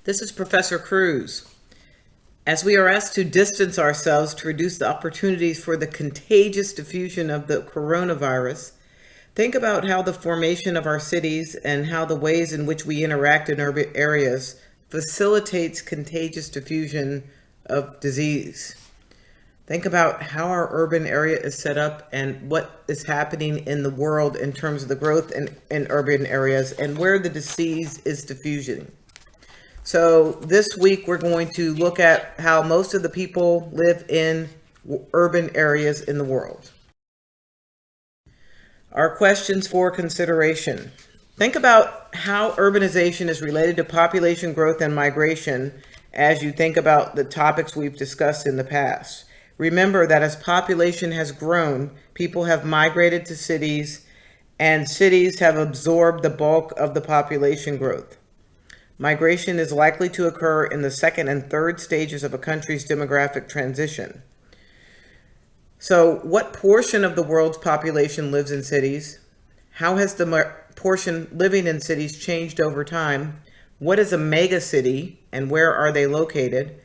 This is Professor Cruz. As we are asked to distance ourselves to reduce the opportunities for the contagious diffusion of the coronavirus, think about how the formation of our cities and how the ways in which we interact in urban areas facilitates contagious diffusion of disease. Think about how our urban area is set up and what is happening in the world in terms of the growth in urban areas and where the disease is diffusing. So this week we're going to look at how most of the people live in urban areas in the world. Our questions for consideration. Think about how urbanization is related to population growth and migration as you think about the topics we've discussed in the past. Remember that as population has grown, people have migrated to cities, and cities have absorbed the bulk of the population growth. Migration is likely to occur in the second and third stages of a country's demographic transition. So, what portion of the world's population lives in cities? How has the portion living in cities changed over time? What is a megacity and where are they located?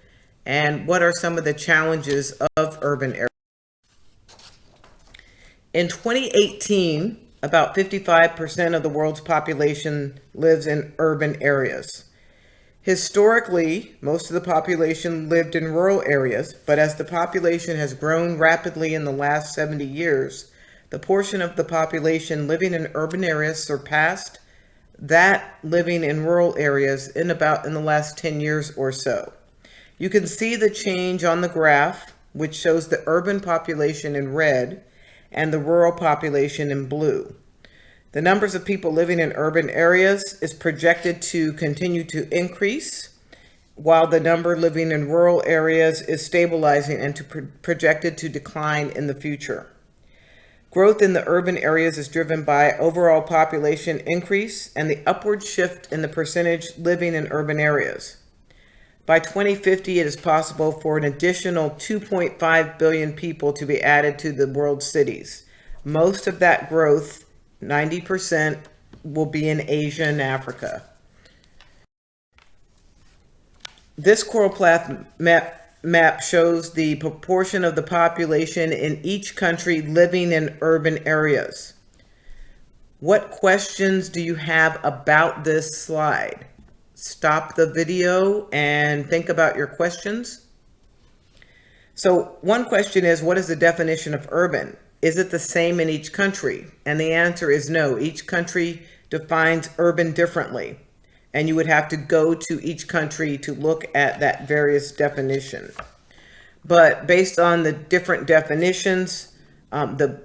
And what are some of the challenges of urban areas? In 2018, about 55% of the world's population lives in urban areas. Historically, most of the population lived in rural areas, but as the population has grown rapidly in the last 70 years, the portion of the population living in urban areas surpassed that living in rural areas in the last 10 years or so. You can see the change on the graph, which shows the urban population in red and the rural population in blue. The numbers of people living in urban areas is projected to continue to increase, while the number living in rural areas is stabilizing and projected to decline in the future. Growth in the urban areas is driven by overall population increase and the upward shift in the percentage living in urban areas. By 2050, it is possible for an additional 2.5 billion people to be added to the world's cities. Most of that growth, 90%, will be in Asia and Africa. This choropleth map shows the proportion of the population in each country living in urban areas. What questions do you have about this slide? Stop the video and think about your questions. So one question is, what is the definition of urban? Is it the same in each country? And the answer is no. Each country defines urban differently, and you would have to go to each country to look at that various definition. But based on the different definitions, the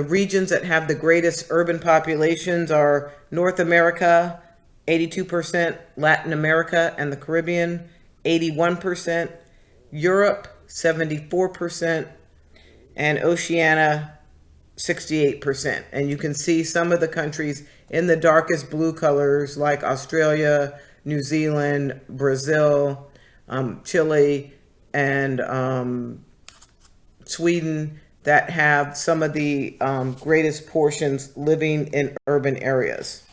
regions that have the greatest urban populations are North America, 82%, Latin America and the Caribbean, 81%, Europe, 74%, and Oceania, 68%. And you can see some of the countries in the darkest blue colors like Australia, New Zealand, Brazil, Chile, and Sweden that have some of the greatest portions living in urban areas.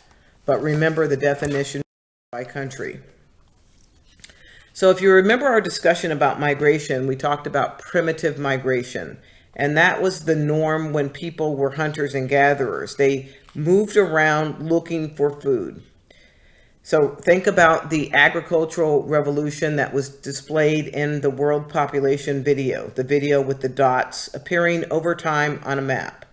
But remember the definition by country. So if you remember our discussion about migration, we talked about primitive migration. And that was the norm when people were hunters and gatherers. They moved around looking for food. So think about the agricultural revolution that was displayed in the world population video, the video with the dots appearing over time on a map.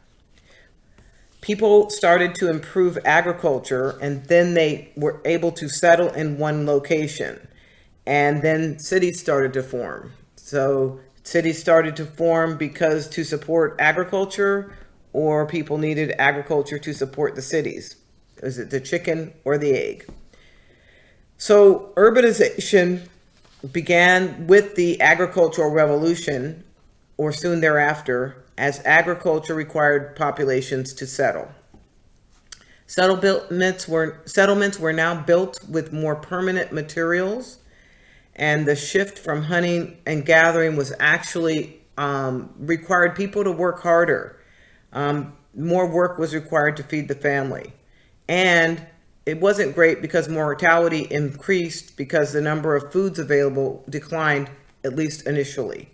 People started to improve agriculture, and then they were able to settle in one location. And then cities started to form. So cities started to form because to support agriculture, or people needed agriculture to support the cities. Is it the chicken or the egg? So urbanization began with the agricultural revolution, or soon thereafter, as agriculture required populations to settle. Settlements were now built with more permanent materials, and the shift from hunting and gathering was actually required people to work harder. More work was required to feed the family. And it wasn't great because mortality increased because the number of foods available declined, at least initially.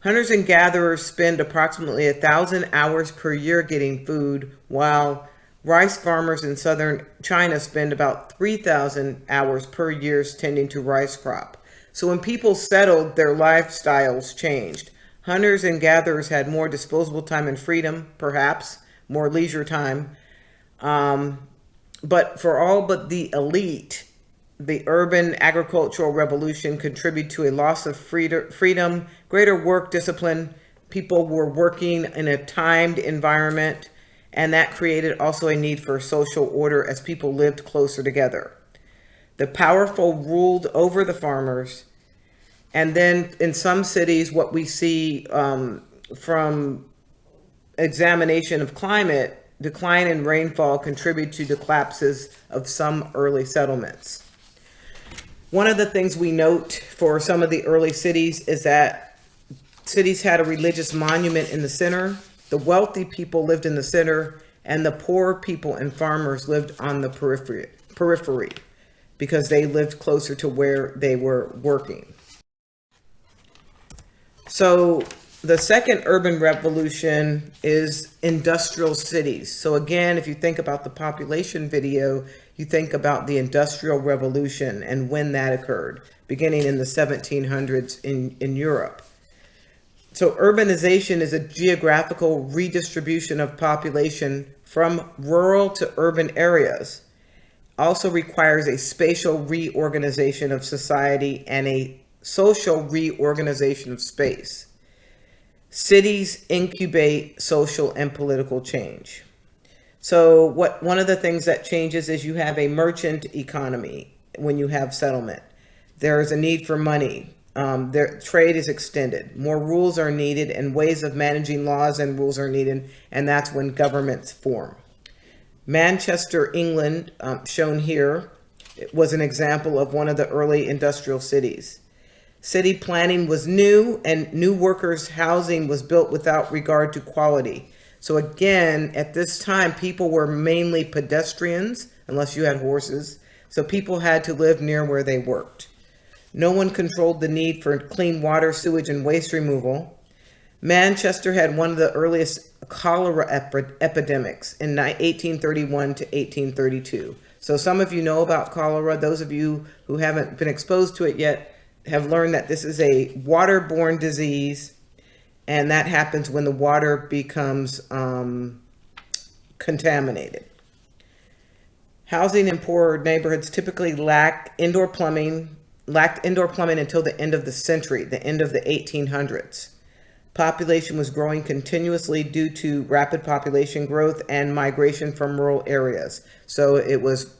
Hunters and gatherers spend approximately 1,000 hours per year getting food, while rice farmers in southern China spend about 3,000 hours per year tending to rice crop. So when people settled, their lifestyles changed. Hunters and gatherers had more disposable time and freedom, perhaps more leisure time. But for all but the elite, the urban agricultural revolution contributed to a loss of freedom, greater work discipline. People were working in a timed environment, and that created also a need for social order as people lived closer together. The powerful ruled over the farmers, and then in some cities, what we see from examination of climate, decline in rainfall contribute to the collapses of some early settlements. One of the things we note for some of the early cities is that cities had a religious monument in the center. The wealthy people lived in the center, and the poor people and farmers lived on the periphery because they lived closer to where they were working. So the second urban revolution is industrial cities. So again, if you think about the population video, you think about the Industrial Revolution and when that occurred, beginning in the 1700s in Europe. So urbanization is a geographical redistribution of population from rural to urban areas. Also requires a spatial reorganization of society and a social reorganization of space. Cities incubate social and political change. So one of the things that changes is you have a merchant economy when you have settlement. There is a need for money. Trade is extended. More rules are needed, and ways of managing laws and rules are needed, and that's when governments form. Manchester, England, shown here, was an example of one of the early industrial cities. City planning was new, and new workers' housing was built without regard to quality. So again, at this time, people were mainly pedestrians, unless you had horses. So people had to live near where they worked. No one controlled the need for clean water, sewage, and waste removal. Manchester had one of the earliest cholera epidemics in 1831 to 1832. So some of you know about cholera. Those of you who haven't been exposed to it yet have learned that this is a waterborne disease, and that happens when the water becomes contaminated. Housing in poorer neighborhoods typically lacked indoor plumbing until the end of the century, the end of the 1800s. Population was growing continuously due to rapid population growth and migration from rural areas. So it was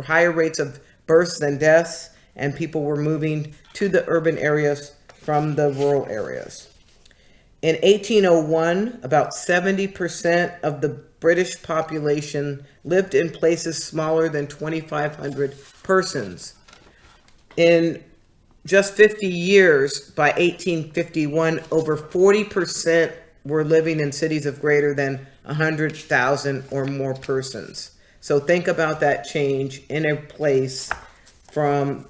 higher rates of births than deaths, and people were moving to the urban areas from the rural areas. In 1801, about 70% of the British population lived in places smaller than 2,500 persons. In just 50 years, by 1851, over 40% were living in cities of greater than 100,000 or more persons. So think about that change in a place from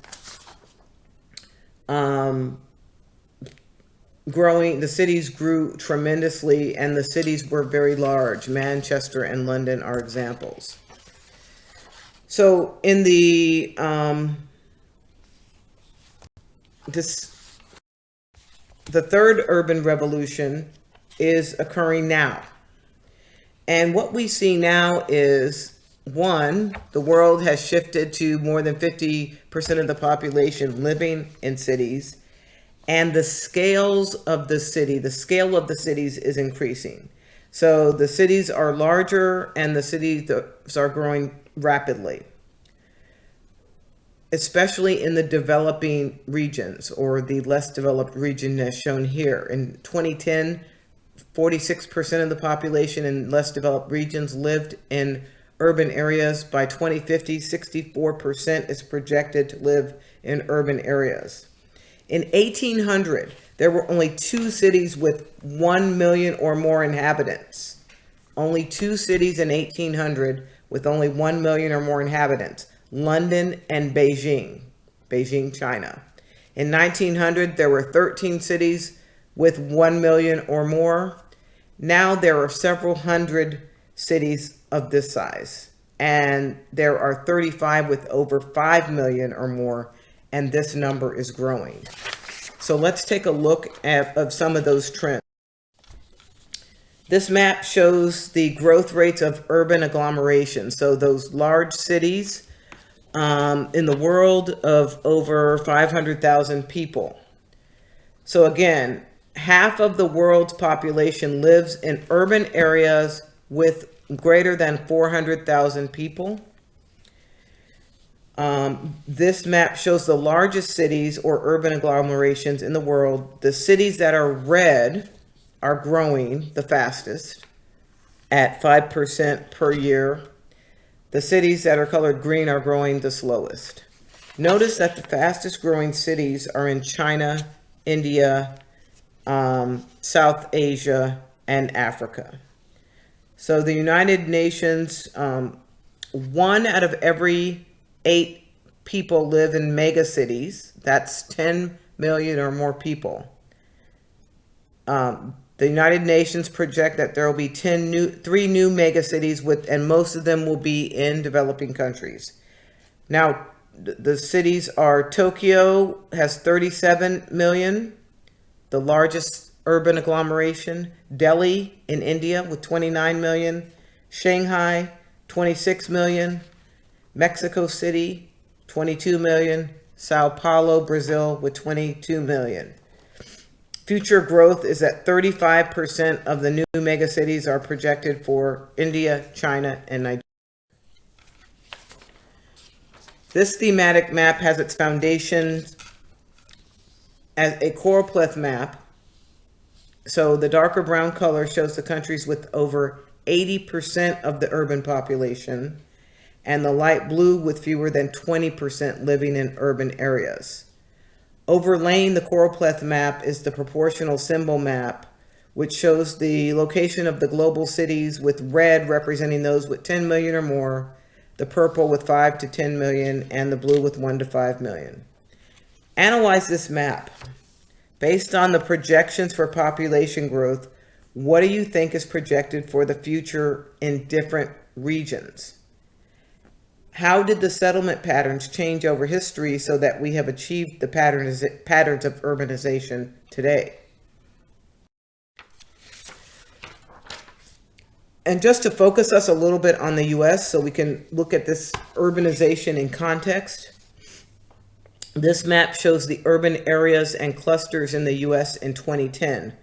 growing. The cities grew tremendously, and the cities were very large. Manchester and London are examples. So in the the third urban revolution is occurring now. And what we see now is, one, the world has shifted to more than 50% of the population living in cities, and the scale of the cities is increasing. So the cities are larger, and the cities are growing rapidly, especially in the developing regions or the less developed region as shown here. In 2010, 46% of the population in less developed regions lived in urban areas. By 2050, 64% is projected to live in urban areas. In 1800, there were only 2 cities with 1 million or more inhabitants. Only 2 cities in 1800 with only 1 million or more inhabitants, London and Beijing, China. In 1900, there were 13 cities with 1 million or more. Now there are several hundred cities of this size, and there are 35 with over 5 million or more, and this number is growing. So let's take a look at some of those trends. This map shows the growth rates of urban agglomerations. So those large cities in the world of over 500,000 people. So again, half of the world's population lives in urban areas with greater than 400,000 people. This map shows the largest cities or urban agglomerations in the world. The cities that are red are growing the fastest at 5% per year. The cities that are colored green are growing the slowest. Notice that the fastest growing cities are in China, India, South Asia, and Africa. So the United Nations, 1 out of every 8 people live in mega cities. That's 10 million or more people. The United Nations project that there will be 3 new mega cities and most of them will be in developing countries. Now, the cities are Tokyo has 37 million, the largest urban agglomeration. Delhi in India with 29 million. Shanghai, 26 million. Mexico City, 22 million. Sao Paulo, Brazil with 22 million. Future growth is that 35% of the new megacities are projected for India, China, and Nigeria. This thematic map has its foundations as a choropleth map. So the darker brown color shows the countries with over 80% of the urban population, and the light blue with fewer than 20% living in urban areas. Overlaying the choropleth map is the proportional symbol map, which shows the location of the global cities, with red representing those with 10 million or more, the purple with 5 to 10 million, and the blue with 1 to 5 million. Analyze this map. Based on the projections for population growth, what do you think is projected for the future in different regions? How did the settlement patterns change over history so that we have achieved the patterns of urbanization today? And just to focus us a little bit on the US so we can look at this urbanization in context, this map shows the urban areas and clusters in the US in 2010.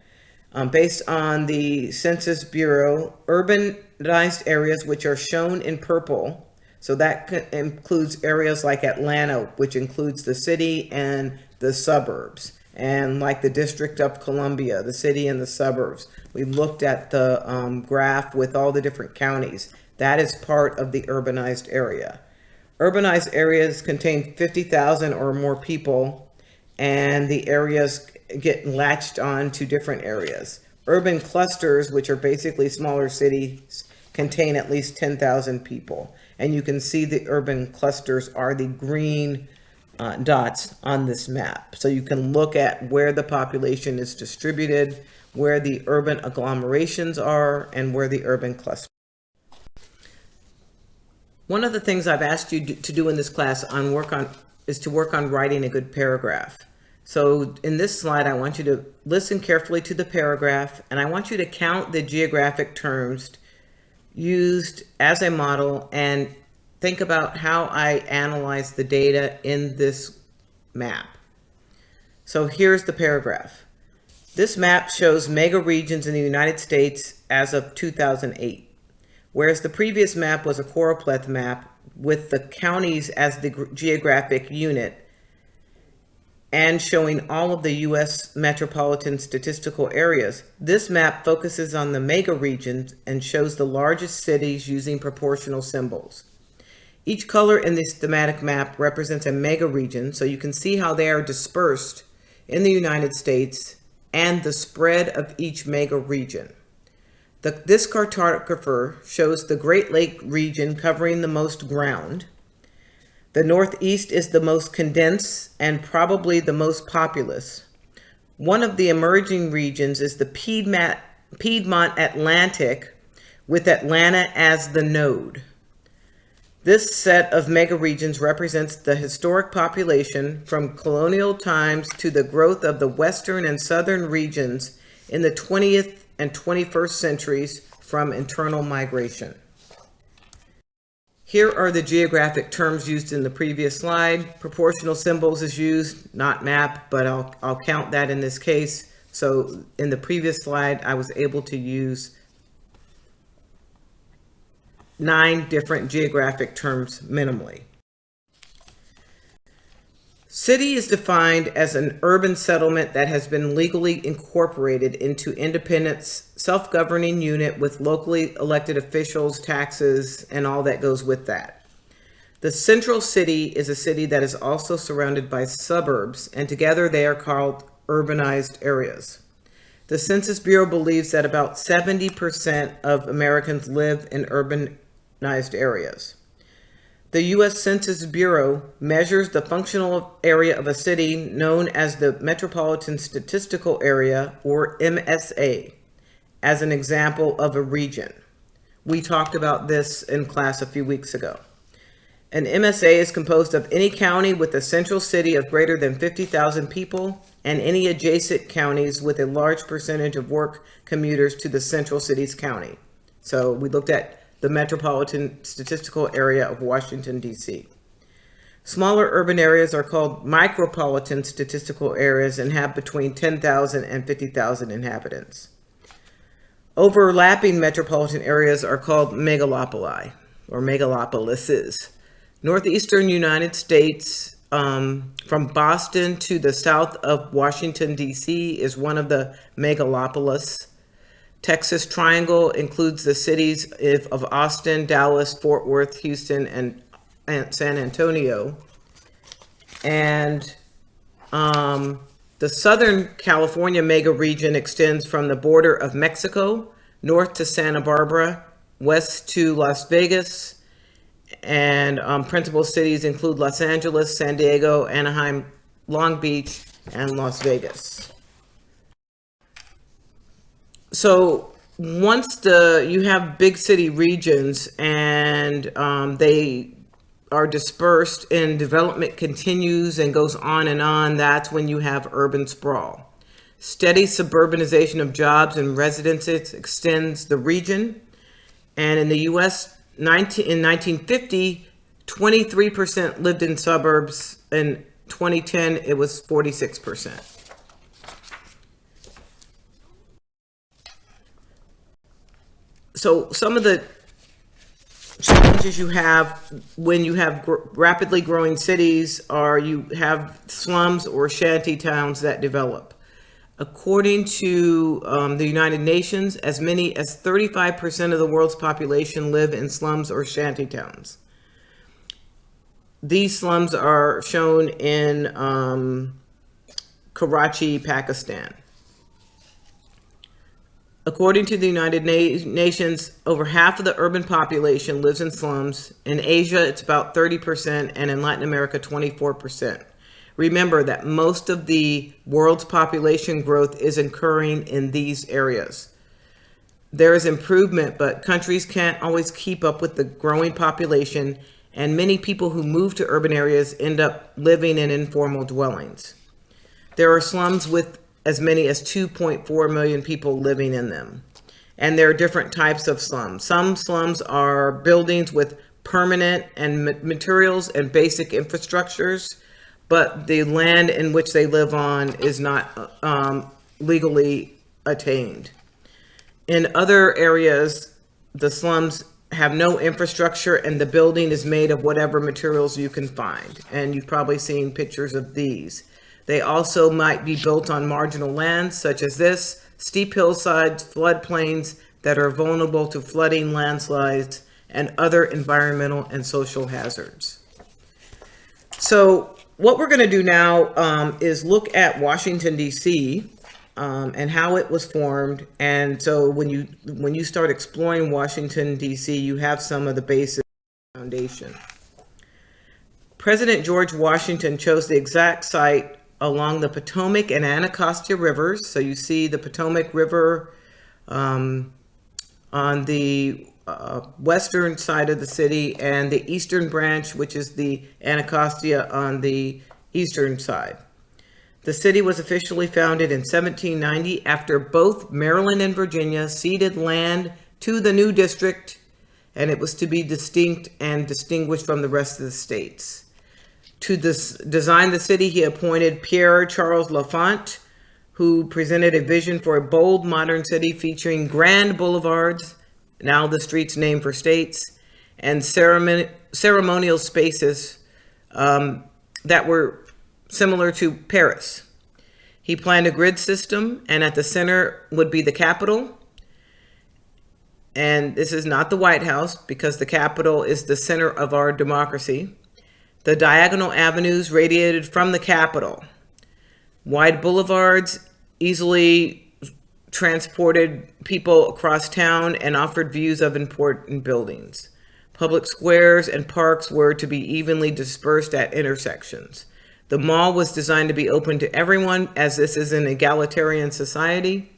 Based on the Census Bureau, urbanized areas, which are shown in purple, so that includes areas like Atlanta, which includes the city and the suburbs, and like the District of Columbia, the city and the suburbs. We looked at the graph with all the different counties. That is part of the urbanized area. Urbanized areas contain 50,000 or more people, and the areas get latched on to different areas. Urban clusters, which are basically smaller cities, contain at least 10,000 people. And you can see the urban clusters are the green dots on this map. So you can look at where the population is distributed, where the urban agglomerations are, and where the urban clusters. One of the things I've asked you to do in this class is to work on writing a good paragraph. So in this slide, I want you to listen carefully to the paragraph, and I want you to count the geographic terms used as a model and think about how I analyze the data in this map. So here's the paragraph. This map shows mega regions in the United States as of 2008, whereas the previous map was a choropleth map with the counties as the geographic unit and showing all of the U.S. metropolitan statistical areas. This map focuses on the mega regions and shows the largest cities using proportional symbols. Each color in this thematic map represents a mega region, so you can see how they are dispersed in the United States and the spread of each mega region. This cartographer shows the Great Lake region covering the most ground. The Northeast is the most condensed and probably the most populous. One of the emerging regions is the Piedmont Atlantic, with Atlanta as the node. This set of megaregions represents the historic population from colonial times to the growth of the western and southern regions in the 20th and 21st centuries from internal migration. Here are the geographic terms used in the previous slide. Proportional symbols is used, not map, but I'll count that in this case. So in the previous slide, I was able to use 9 different geographic terms minimally. City is defined as an urban settlement that has been legally incorporated into independent, self-governing unit with locally elected officials, taxes, and all that goes with that. The central city is a city that is also surrounded by suburbs, and together they are called urbanized areas. The Census Bureau believes that about 70% of Americans live in urbanized areas. The U.S. Census Bureau measures the functional area of a city known as the Metropolitan Statistical Area, or MSA, as an example of a region. We talked about this in class a few weeks ago. An MSA is composed of any county with a central city of greater than 50,000 people and any adjacent counties with a large percentage of work commuters to the central city's county. So we looked at the Metropolitan Statistical Area of Washington, D.C. Smaller urban areas are called micropolitan statistical areas and have between 10,000 and 50,000 inhabitants. Overlapping metropolitan areas are called megalopoli or megalopolises. Northeastern United States, from Boston to the south of Washington, D.C. is one of the megalopolis. Texas Triangle includes the cities of Austin, Dallas, Fort Worth, Houston, and San Antonio. And the Southern California mega region extends from the border of Mexico, north to Santa Barbara, west to Las Vegas, and principal cities include Los Angeles, San Diego, Anaheim, Long Beach, and Las Vegas. So once you have big city regions and they are dispersed and development continues and goes on, that's when you have urban sprawl. Steady suburbanization of jobs and residences extends the region. And in the U.S., in 1950, 23% lived in suburbs. In 2010, it was 46%. So some of the challenges you have when you have rapidly growing cities are you have slums or shanty towns that develop. According to the United Nations, as many as 35% of the world's population live in slums or shanty towns. These slums are shown in Karachi, Pakistan. According to the United Nations, over half of the urban population lives in slums. In Asia, it's about 30%, and in Latin America, 24%. Remember that most of the world's population growth is occurring in these areas. There is improvement, but countries can't always keep up with the growing population, and many people who move to urban areas end up living in informal dwellings. There are slums with as many as 2.4 million people living in them. And there are different types of slums. Some slums are buildings with permanent and materials and basic infrastructures, but the land in which they live on is not legally attained. In other areas, the slums have no infrastructure and the building is made of whatever materials you can find. And you've probably seen pictures of these. They also might be built on marginal lands such as this, steep hillsides, floodplains that are vulnerable to flooding, landslides, and other environmental and social hazards. So what we're going to do now is look at Washington, D.C. and how it was formed. And so when you start exploring Washington, D.C., you have some of the basic foundation. President George Washington chose the exact site along the Potomac and Anacostia rivers. So you see the Potomac River on the western side of the city, and the eastern branch, which is the Anacostia, on the eastern side. The city was officially founded in 1790 after both Maryland and Virginia ceded land to the new district, and it was to be distinct and distinguished from the rest of the states. To design the city, he appointed Pierre Charles L'Enfant, who presented a vision for a bold modern city featuring grand boulevards, now the streets named for states, and ceremonial spaces that were similar to Paris. He planned a grid system, and at the center would be the Capitol. And this is not the White House, because the Capitol is the center of our democracy. The diagonal avenues radiated from the Capitol. Wide boulevards easily transported people across town and offered views of important buildings. Public squares and parks were to be evenly dispersed at intersections. The mall was designed to be open to everyone, as this is an egalitarian society.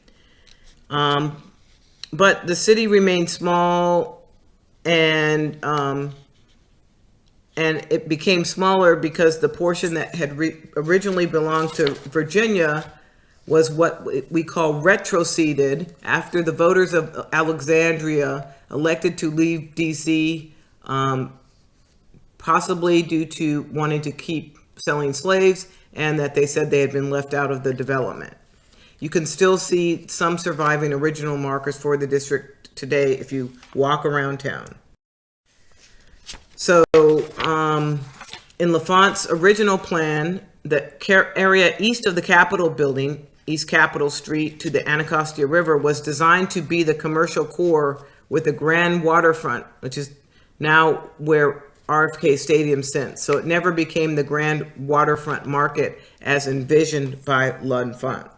But the city remained small, and it became smaller because the portion that had originally belonged to Virginia was what we call retroceded after the voters of Alexandria elected to leave D.C., possibly due to wanting to keep selling slaves, and that they said they had been left out of the development. You can still see some surviving original markers for the district today if you walk around town. So in L'Enfant's original plan, the area east of the Capitol building, East Capitol Street to the Anacostia River, was designed to be the commercial core with a grand waterfront, which is now where RFK Stadium sits. So it never became the grand waterfront market as envisioned by L'Enfant.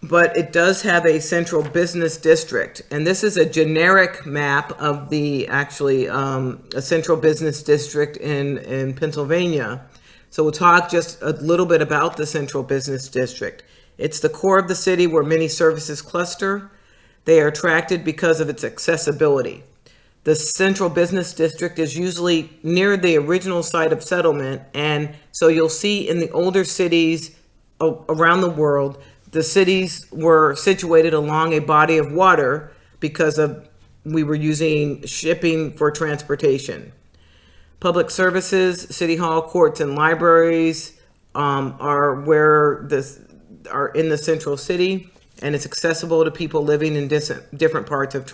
But it does have a central business district, and this is a generic map of the a central business district in Pennsylvania. So we'll talk just a little bit about the central business district. It's the core of the city where many services cluster. They are attracted because of its accessibility. The central business district is usually near the original site of settlement, and so you'll see in the older cities around the world, the cities were situated along a body of water because we were using shipping for transportation. Public services, city hall, courts, and libraries are in the central city, and it's accessible to people living in different parts of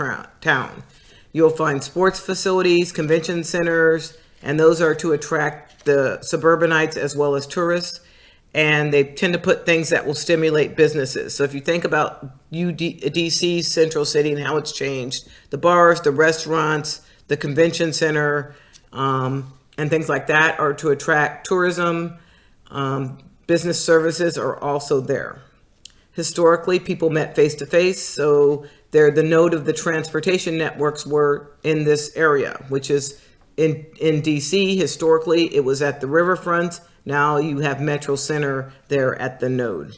town. You'll find sports facilities, convention centers, and those are to attract the suburbanites as well as tourists. And they tend to put things that will stimulate businesses. So if you think about DC's central city and how it's changed, the bars, the restaurants, the convention center, and things like that are to attract tourism. Business services are also there. Historically, people met face to face, so the node of the transportation networks were in this area, which is in DC. Historically, it was at the riverfront. Now you have Metro Center there at the node.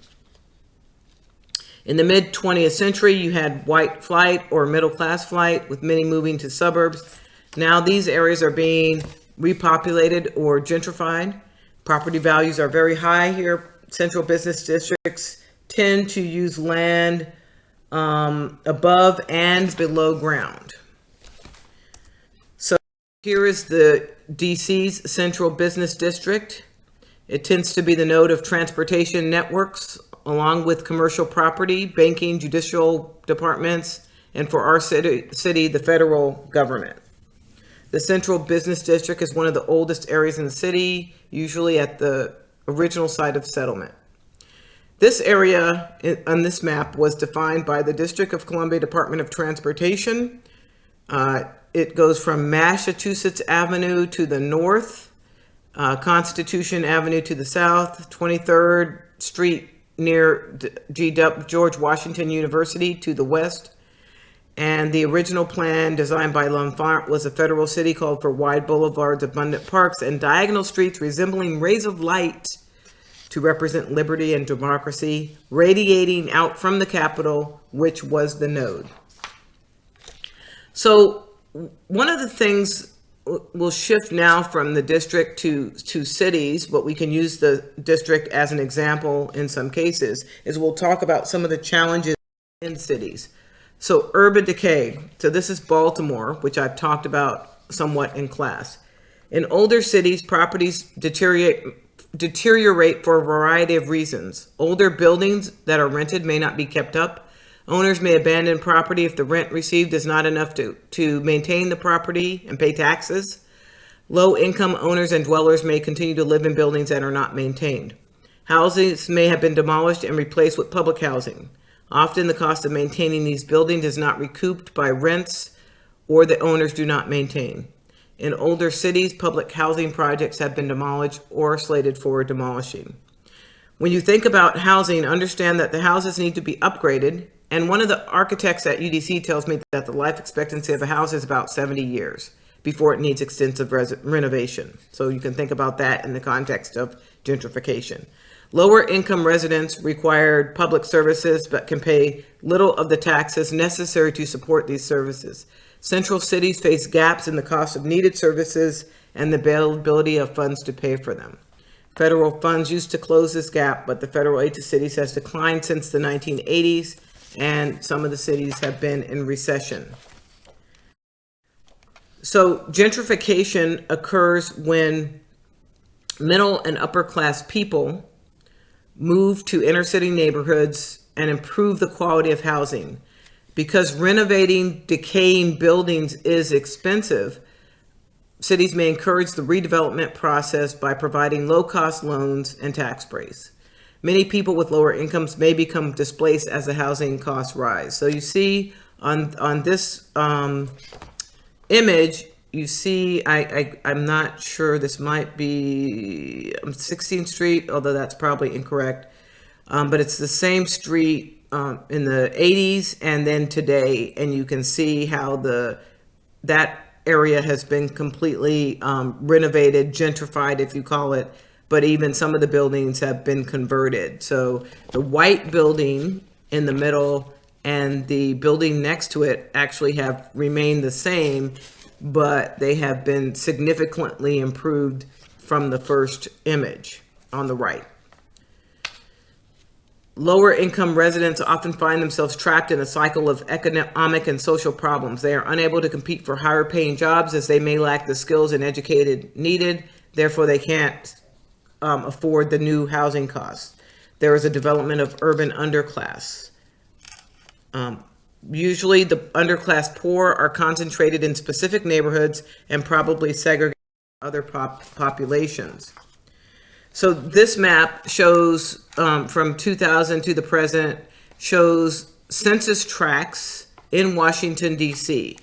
In the mid-20th century, you had white flight or middle-class flight, with many moving to suburbs. Now these areas are being repopulated or gentrified. Property values are very high here. Central business districts tend to use land above and below ground. So here is the DC's central business district. It tends to be the node of transportation networks, along with commercial property, banking, judicial departments, and for our city, the federal government. The central business district is one of the oldest areas in the city, usually at the original site of settlement. This area on this map was defined by the District of Columbia Department of Transportation. It goes from Massachusetts Avenue to the north, Constitution Avenue to the south, 23rd Street near George Washington University to the west. And the original plan designed by L'Enfant was a federal city called for wide boulevards, abundant parks, and diagonal streets resembling rays of light to represent liberty and democracy, radiating out from the capital, which was the node. So one of the things will shift now from the district to cities, but we can use the district as an example in some cases, is we'll talk about some of the challenges in cities. So urban decay. So this is Baltimore, which I've talked about somewhat in class. In older cities, properties deteriorate for a variety of reasons. Older buildings that are rented may not be kept up. Owners may abandon property if the rent received is not enough to maintain the property and pay taxes. Low-income owners and dwellers may continue to live in buildings that are not maintained. Houses may have been demolished and replaced with public housing. Often the cost of maintaining these buildings is not recouped by rents or the owners do not maintain. In older cities, public housing projects have been demolished or slated for demolishing. When you think about housing, understand that the houses need to be upgraded. And one of the architects at UDC tells me that the life expectancy of a house is about 70 years before it needs extensive renovation. So you can think about that in the context of gentrification. Lower income residents required public services but can pay little of the taxes necessary to support these services. Central cities face gaps in the cost of needed services and the availability of funds to pay for them. Federal funds used to close this gap, but the federal aid to cities has declined since the 1980s, and some of the cities have been in recession. So gentrification occurs when middle and upper class people move to inner city neighborhoods and improve the quality of housing. Because renovating decaying buildings is expensive, cities may encourage the redevelopment process by providing low-cost loans and tax breaks. Many people with lower incomes may become displaced as the housing costs rise. So you see on this image, you see, I'm not sure, this might be 16th Street, although that's probably incorrect. But it's the same street in the 80s and then today, and you can see how that area has been completely renovated, gentrified, if you call it, but even some of the buildings have been converted. So the white building in the middle and the building next to it actually have remained the same, but they have been significantly improved from the first image on the right. Lower income residents often find themselves trapped in a cycle of economic and social problems. They are unable to compete for higher paying jobs as they may lack the skills and educated needed. Therefore, they can't afford the new housing costs. There is a development of urban underclass. Usually the underclass poor are concentrated in specific neighborhoods and probably segregated from other populations. So this map shows from 2000 to the present, shows census tracts in Washington, D.C.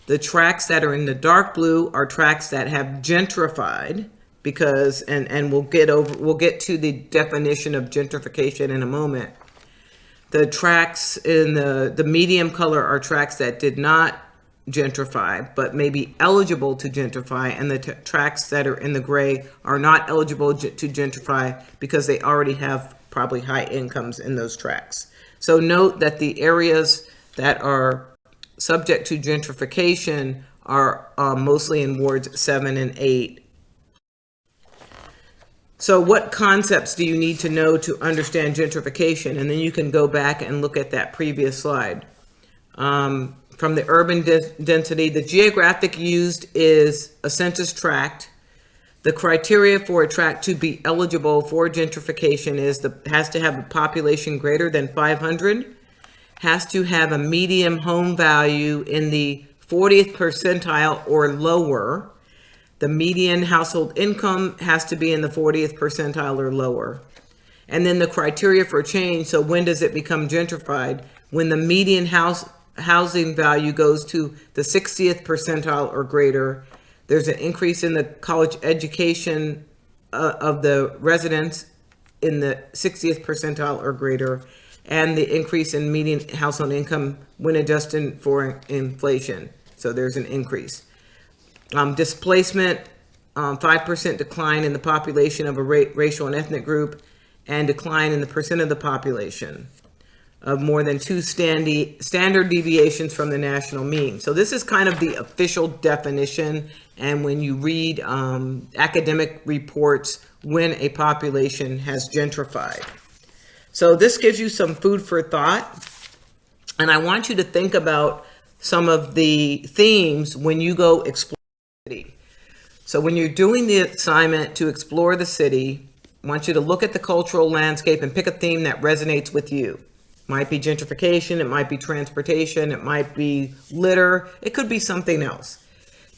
The tracts that are in the dark blue are tracts that have gentrified because, and we'll get to the definition of gentrification in a moment. The tracts in the medium color are tracts that did not gentrify, but may be eligible to gentrify, and the tracts that are in the gray are not eligible to gentrify because they already have probably high incomes in those tracts. So note that the areas that are subject to gentrification are mostly in wards 7 and 8. So what concepts do you need to know to understand gentrification? And then you can go back and look at that previous slide. From the urban density, the geographic used is a census tract. The criteria for a tract to be eligible for gentrification is has to have a population greater than 500, has to have a median home value in the 40th percentile or lower. The median household income has to be in the 40th percentile or lower. And then the criteria for change, so when does it become gentrified? When the median housing value goes to the 60th percentile or greater, there's an increase in the college education of the residents in the 60th percentile or greater, and the increase in median household income when adjusted for inflation. So there's an increase. Displacement, 5% decline in the population of a racial and ethnic group, and decline in the percent of the population of more than 2 standard deviations from the national mean. So this is kind of the official definition, and when you read academic reports when a population has gentrified. So this gives you some food for thought, and I want you to think about some of the themes when you go explore the city. So when you're doing the assignment to explore the city, I want you to look at the cultural landscape and pick a theme that resonates with you. It might be gentrification, it might be transportation, it might be litter, it could be something else.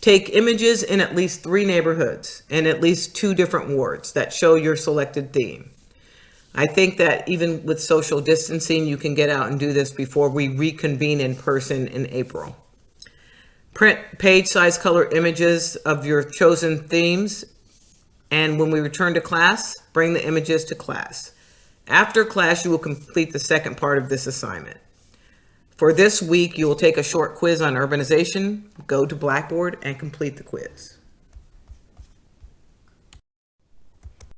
Take images in at least 3 neighborhoods and at least 2 different wards that show your selected theme. I think that even with social distancing, you can get out and do this before we reconvene in person in April. Print page size color images of your chosen themes, and when we return to class, bring the images to class. After class, you will complete the second part of this assignment. For this week, you will take a short quiz on urbanization, go to Blackboard, and complete the quiz.